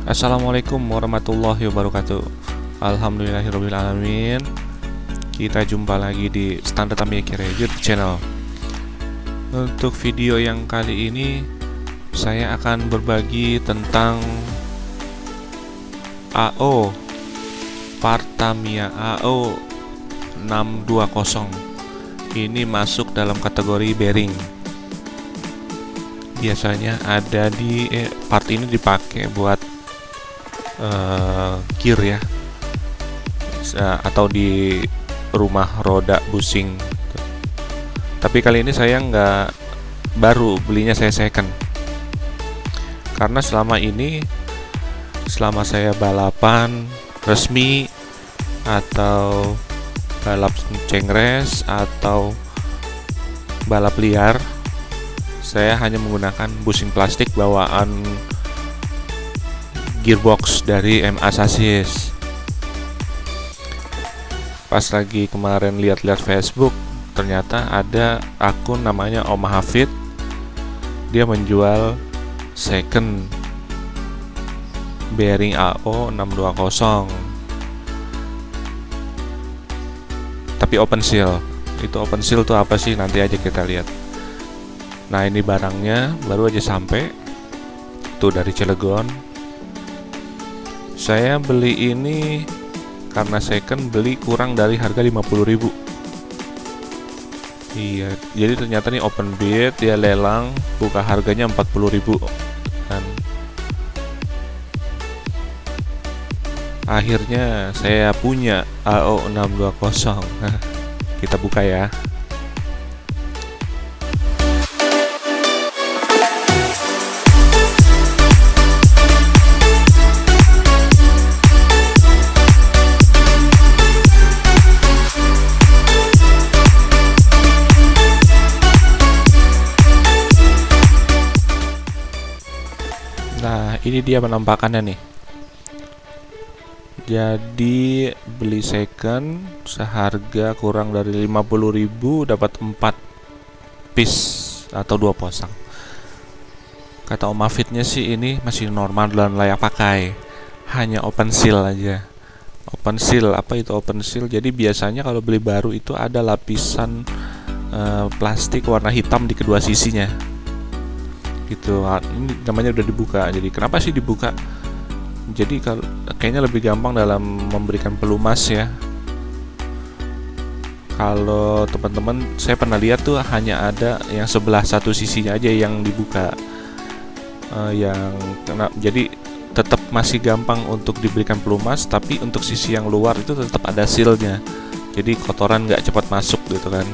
Assalamualaikum warahmatullahi wabarakatuh. Alhamdulillahirabbil alamin. Kita jumpa lagi di Standar Tamiya YouTube channel. Untuk video yang kali ini saya akan berbagi tentang AO part Tamiya AO 620. Ini masuk dalam kategori bearing. Biasanya ada di part ini dipakai buat gear ya, atau di rumah roda busing. Tapi kali ini saya nggak baru belinya, saya second. Karena selama saya balapan resmi atau balap cengres atau balap liar, saya hanya menggunakan busing plastik bawaan gearbox dari MA Chassis. Pas lagi kemarin lihat-lihat Facebook, ternyata ada akun namanya Om Hafid. Dia menjual second bearing AO 620, tapi open seal. Itu open seal tuh apa sih? Nanti aja kita lihat. Nah, ini barangnya baru aja sampai tuh dari Cilegon. Saya beli ini karena second, beli kurang dari harga 50.000. Iya, jadi ternyata nih open bid, dia lelang, buka harganya 40.000 kan. Akhirnya saya punya AO 620. Kita buka ya. Nah, ini dia penampakannya nih. Jadi beli second seharga kurang dari 50.000, dapat 4 piece atau 2 pasang. Kata Om Hafidnya sih ini masih normal dan layak pakai. Hanya open seal aja. Open seal, apa itu open seal? Jadi biasanya kalau beli baru itu ada lapisan plastik warna hitam di kedua sisinya. Gitu. Ini namanya udah dibuka. Jadi kenapa sih dibuka? Jadi kayaknya lebih gampang dalam memberikan pelumas ya. Kalau teman-teman, saya pernah lihat tuh hanya ada yang sebelah satu sisinya aja yang dibuka. Jadi tetap masih gampang untuk diberikan pelumas, tapi untuk sisi yang luar itu tetap ada sealnya. Jadi kotoran nggak cepat masuk gitu kan.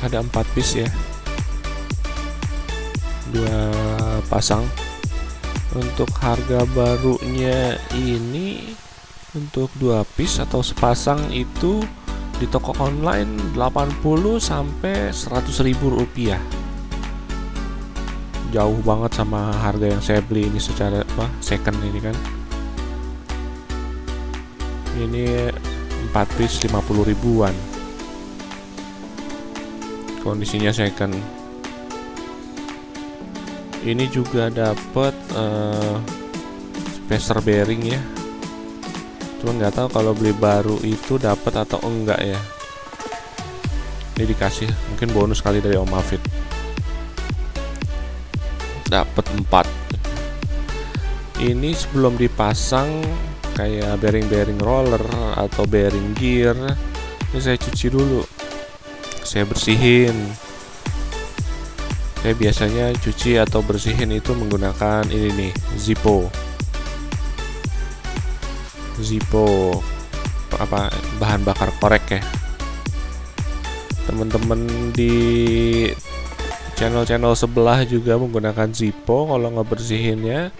Ada 4 piece ya, 2 pasang. Untuk harga barunya ini untuk 2 piece atau sepasang itu di toko online 80 sampai 100.000 rupiah. Jauh banget sama harga yang saya beli ini secara second ini kan. Ini 4 piece 50 ribuan. Kondisinya second. Ini juga dapat spacer bearing ya. Cuma nggak tahu kalau beli baru itu dapat atau enggak ya. Ini dikasih mungkin bonus kali dari Om Hafid. Dapat 4. Ini sebelum dipasang kayak bearing-bearing roller atau bearing gear, ini saya cuci dulu. Saya bersihin. Saya biasanya cuci atau bersihin itu menggunakan ini nih, Zippo apa, bahan bakar korek ya. Teman-teman di channel-channel sebelah juga menggunakan Zippo. Kalau ngebersihinnya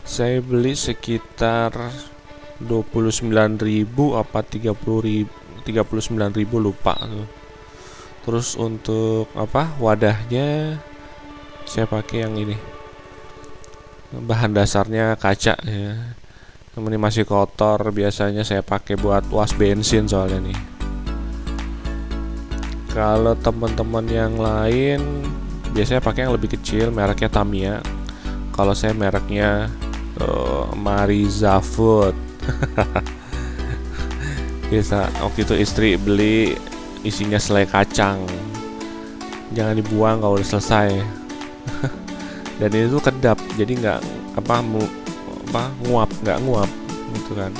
saya beli sekitar 29.000 apa 39.000 lupa tuh. Terus untuk apa wadahnya saya pakai yang ini, bahan dasarnya kaca ya. Ini masih kotor, biasanya saya pakai buat was bensin soalnya nih. Kalau teman-teman yang lain biasanya pakai yang lebih kecil, mereknya Tamiya. Kalau saya mereknya Mariza Food. Biasa waktu itu istri beli, isinya selai kacang, jangan dibuang kalau udah selesai. Dan itu kedap, jadi nggak nguap gitu kan.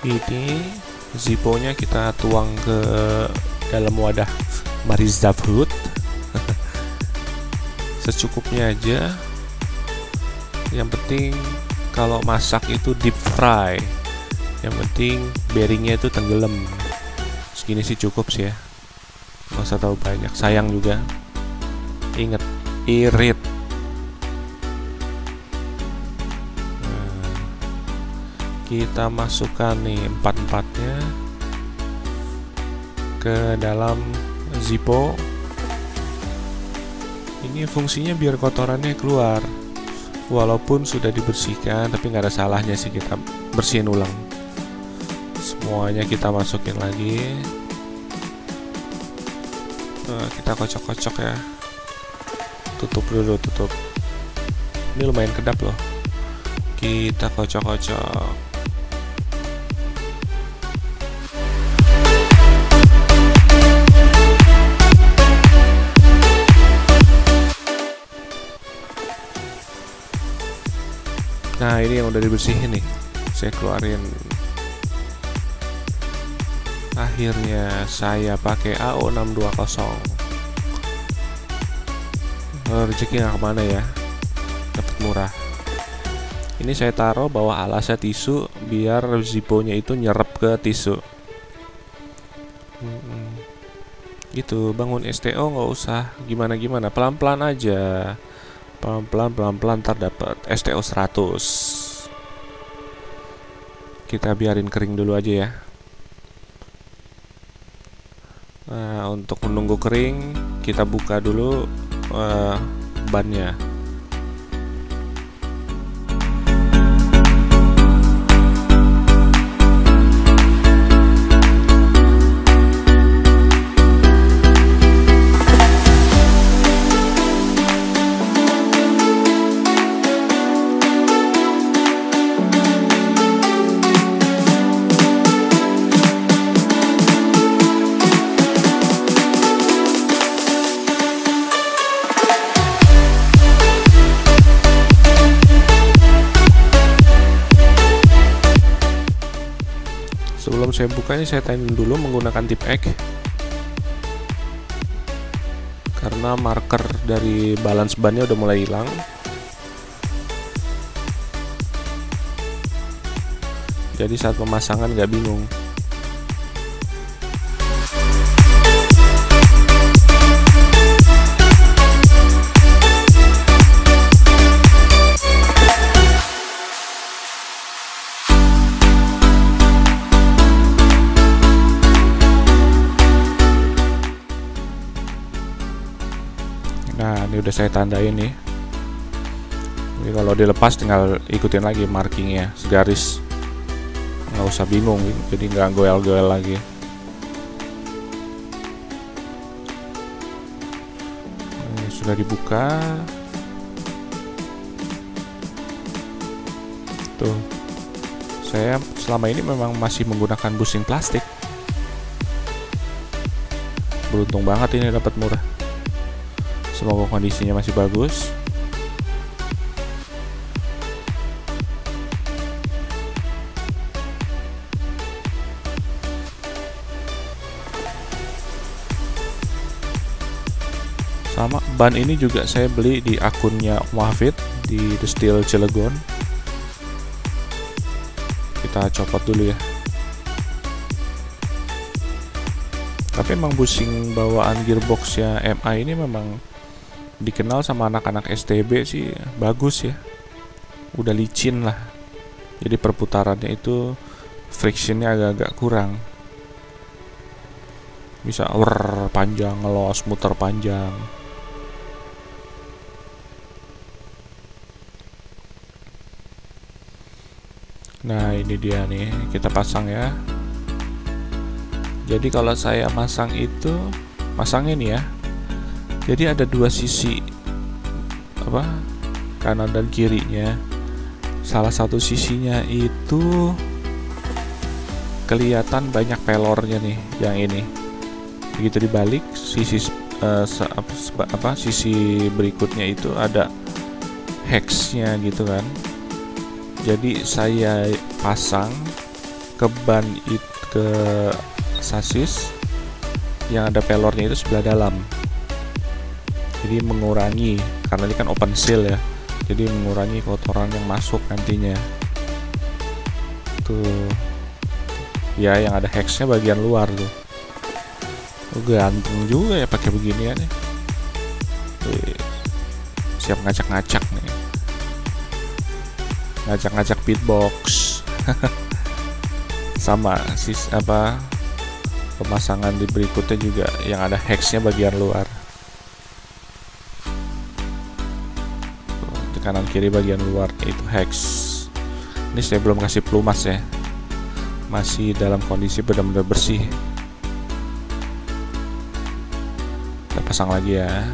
Ini Zippo-nya kita tuang ke dalam wadah Mariza Food. Secukupnya aja. Yang penting kalau masak itu deep fry. Yang penting bearingnya itu tenggelam. Segini sih cukup sih ya. Nggak usah terlalu banyak. Sayang juga. Ingat, irit. Kita masukkan nih empat-empatnya ke dalam Zippo. Ini fungsinya biar kotorannya keluar. Walaupun sudah dibersihkan, tapi nggak ada salahnya sih kita bersihin ulang. Semuanya kita masukin lagi. Kita kocok-kocok ya. Tutup dulu, tutup. Ini lumayan kedap loh. Kita kocok-kocok. Nah, ini yang udah dibersihin nih. Saya keluarin. Akhirnya saya pakai AO620. Rezeki nggak kemana ya. Dapat murah. Ini saya taruh bawah alasnya tisu biar Zippo-nya itu nyerap ke tisu. Gitu, bangun STO nggak usah gimana-gimana, pelan-pelan aja. Pelan-pelan ntar dapat STO 100. Kita biarin kering dulu aja ya. Nah, untuk menunggu kering kita buka dulu bannya. Sebelum saya bukanya, saya tighten dulu menggunakan tip X karena marker dari balance bannya udah mulai hilang. Jadi saat pemasangan nggak bingung. Nah, ini udah saya tandain nih. Jadi kalau dilepas tinggal ikutin lagi markingnya segaris, nggak usah bingung, jadi nggak goel-goel lagi. Ini sudah dibuka. Tuh, saya selama ini memang masih menggunakan bushing plastik. Beruntung banget ini dapat murah. Semoga kondisinya masih bagus. Sama ban ini juga saya beli di akunnya Mafit di The Steel Cilegon. Kita copot dulu ya. Tapi emang bushing bawaan gearboxnya MI ini memang dikenal sama anak-anak STB sih bagus ya. Udah licin lah. Jadi perputarannya itu frictionnya agak-agak kurang. Bisa panjang, ngelos, muter panjang. Nah ini dia nih, kita pasang ya. Jadi kalau saya masang itu, masang ini ya. Jadi ada dua sisi, kanan dan kirinya. Salah satu sisinya itu kelihatan banyak pelornya nih, yang ini. Begitu dibalik, sisi sisi berikutnya itu ada hexnya gitu kan. Jadi saya pasang ke ban ke sasis yang ada pelornya itu sebelah dalam. Jadi mengurangi, karena ini kan open seal ya. Jadi mengurangi kotoran yang masuk nantinya. Tuh. Ya, yang ada hexnya bagian luar tuh. Ganteng juga ya pakai beginian ya. Siap ngacak-ngacak nih. Ngacak-ngacak beatbox. Sama pemasangan di berikutnya juga yang ada hexnya bagian luar. Di kanan kiri bagian luar itu hex. Ini saya belum kasih pelumas ya. Masih dalam kondisi benar-benar bersih. Kita pasang lagi ya.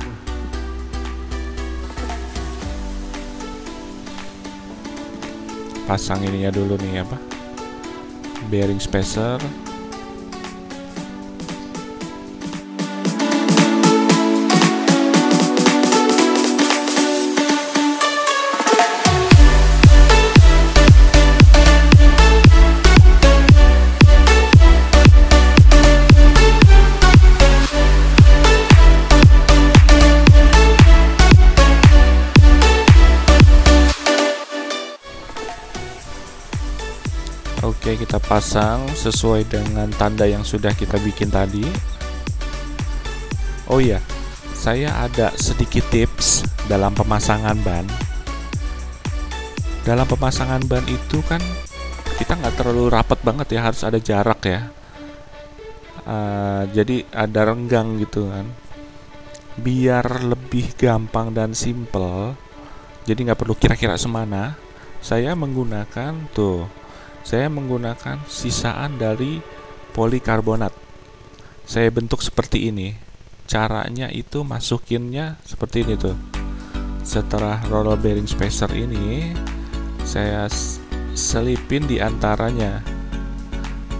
Pasang ininya dulu nih bearing spacer. Oke, kita pasang sesuai dengan tanda yang sudah kita bikin tadi. Oh iya, saya ada sedikit tips dalam pemasangan ban. Dalam pemasangan ban itu kan kita nggak terlalu rapat banget ya, harus ada jarak ya. Jadi ada renggang gitu kan. Biar lebih gampang dan simple, jadi nggak perlu kira-kira semana. Saya menggunakan sisaan dari polikarbonat. Saya bentuk seperti ini. Caranya itu masukinnya seperti ini tuh. Setelah roller bearing spacer ini, saya selipin di antaranya.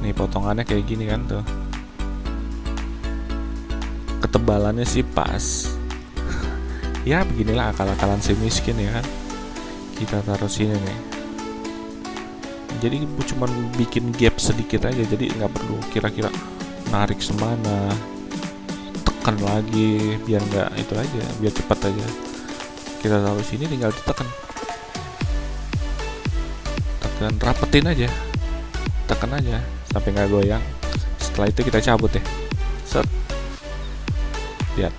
Nih potongannya kayak gini kan tuh. Ketebalannya sih pas. Ya beginilah akal-akalan si miskin ya kan. Kita taruh sini nih. Jadi cuma bikin gap sedikit aja, jadi nggak perlu kira-kira narik semana, tekan lagi, biar nggak itu aja, biar cepat aja. Kita taruh sini, tinggal ditekan, rapetin aja, tekan aja sampai nggak goyang. Setelah itu kita cabut ya, set, lihat,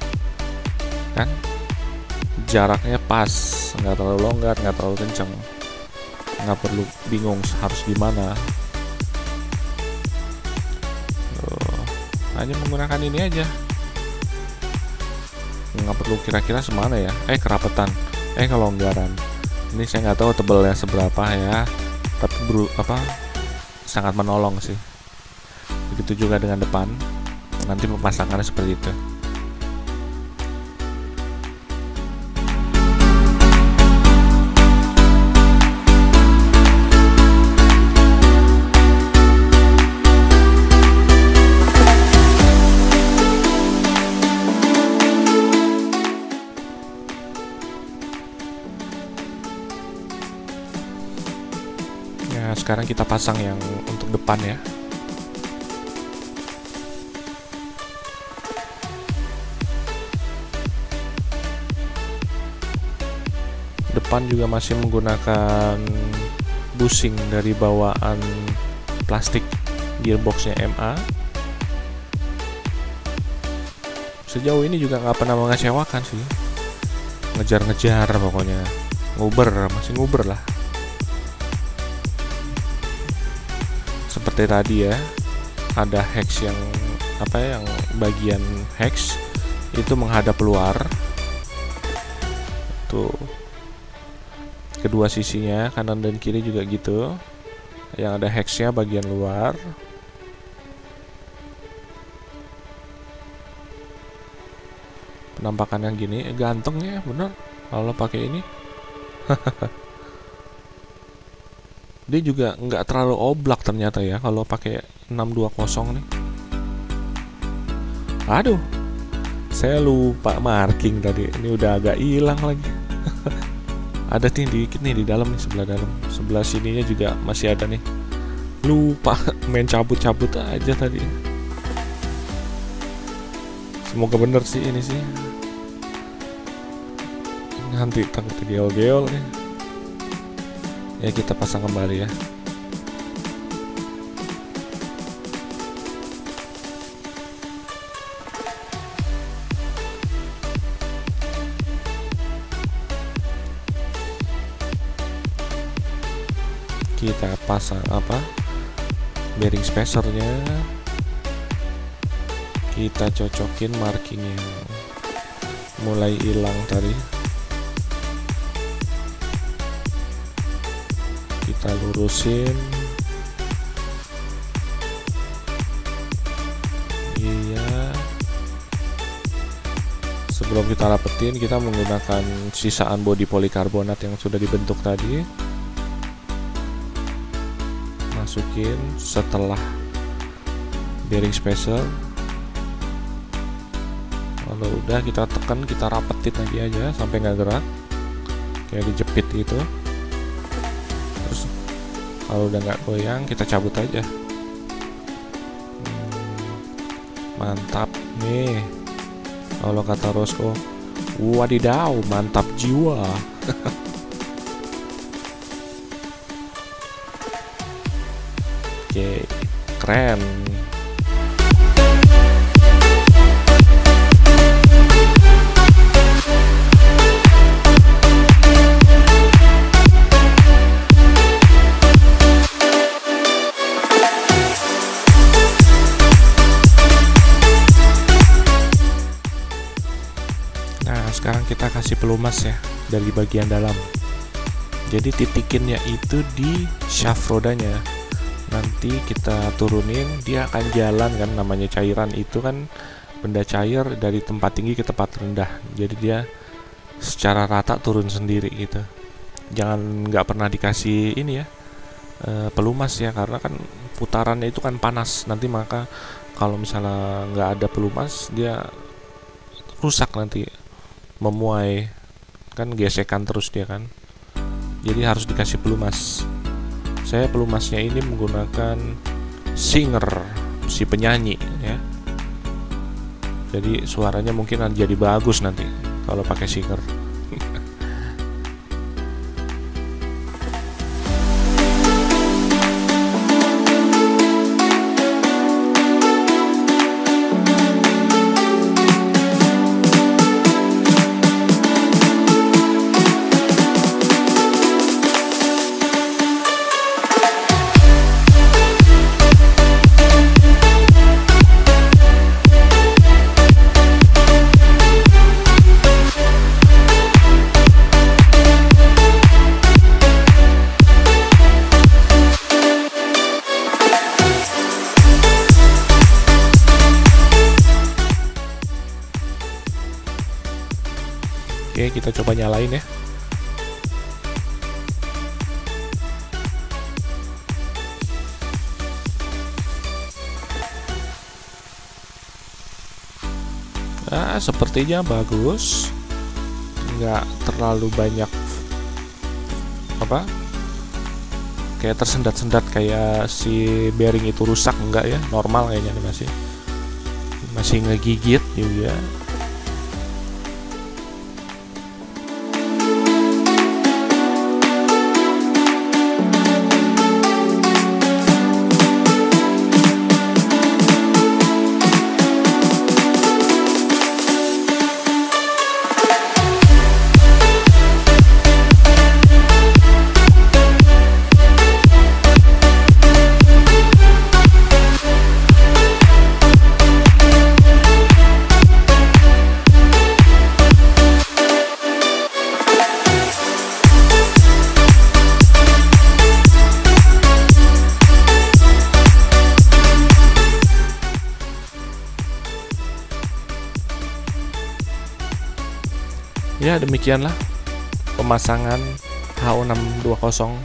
kan, jaraknya pas, nggak terlalu longgar, nggak terlalu kencang. Nggak perlu bingung harus gimana. Hanya menggunakan ini aja, nggak perlu kira-kira semana ya, kerapetan, kelonggaran. Ini saya nggak tahu tebalnya seberapa ya, tapi sangat menolong sih. Begitu juga dengan depan, nanti pemasangannya seperti itu. Sekarang kita pasang yang untuk depan ya. Depan juga masih menggunakan bushing dari bawaan plastik gearboxnya MA. Sejauh ini juga nggak pernah mengecewakan sih, ngejar-ngejar pokoknya, masih nguber lah. Seperti tadi ya, ada hex yang bagian hex itu menghadap luar tuh, kedua sisinya kanan dan kiri juga gitu, yang ada hexnya bagian luar. Penampakan yang gini ganteng ya bener kalau pakai ini. Dia juga nggak terlalu oblak ternyata ya kalau pakai 620 nih. Aduh, saya lupa marking tadi, ini udah agak hilang lagi. Ada nih dikit nih di dalam nih, sebelah dalam, sebelah sininya juga masih ada nih, lupa main cabut-cabut aja tadi. Semoga bener sih ini sih, nanti takut geol-geol nih. Ya kita pasang kembali ya. Kita pasang bearing spacernya, kita cocokin marking yang mulai hilang tadi, kita lurusin. Iya, sebelum kita rapetin kita menggunakan sisaan bodi polikarbonat yang sudah dibentuk tadi, masukin setelah bearing spacer. Kalau udah kita tekan, kita rapetin lagi aja sampai nggak gerak, kayak dijepit gitu. Terus kalau udah nggak goyang kita cabut aja. Mantap nih kalau kata Rosco, wadidaw mantap jiwa. Oke, keren. Nah, sekarang kita kasih pelumas ya dari bagian dalam. Jadi titikinnya itu di shaft rodanya. Nanti kita turunin, dia akan jalan kan, namanya cairan itu kan benda cair dari tempat tinggi ke tempat rendah, jadi dia secara rata turun sendiri gitu. Jangan nggak pernah dikasih ini ya, pelumas ya, karena kan putarannya itu kan panas nanti, maka kalau misalnya nggak ada pelumas dia rusak nanti, memuai kan, gesekan terus dia kan, jadi harus dikasih pelumas. Saya pelumasnya ini menggunakan Singer, si penyanyi ya. Jadi suaranya mungkin jadi bagus nanti kalau pakai Singer. Oke, kita coba nyalain ya. Nah, sepertinya bagus, nggak terlalu banyak kayak tersendat-sendat kayak si bearing itu rusak, enggak ya, normal kayaknya nih, masih ngegigit juga. Ya, demikianlah pemasangan HO620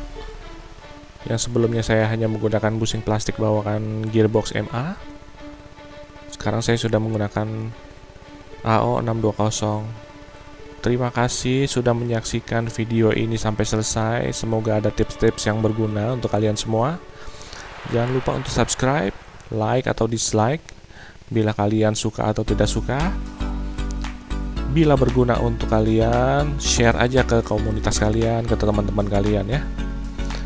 yang sebelumnya saya hanya menggunakan busing plastik bawaan gearbox MA. Sekarang saya sudah menggunakan HO620. Terima kasih sudah menyaksikan video ini sampai selesai. Semoga ada tips-tips yang berguna untuk kalian semua. Jangan lupa untuk subscribe, like atau dislike bila kalian suka atau tidak suka. Bila berguna untuk kalian, share aja ke komunitas kalian, ke teman-teman kalian ya.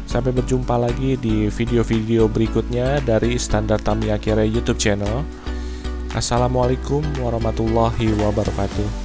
Sampai berjumpa lagi di video-video berikutnya dari Standar Tamiya Kere YouTube channel. Assalamualaikum warahmatullahi wabarakatuh.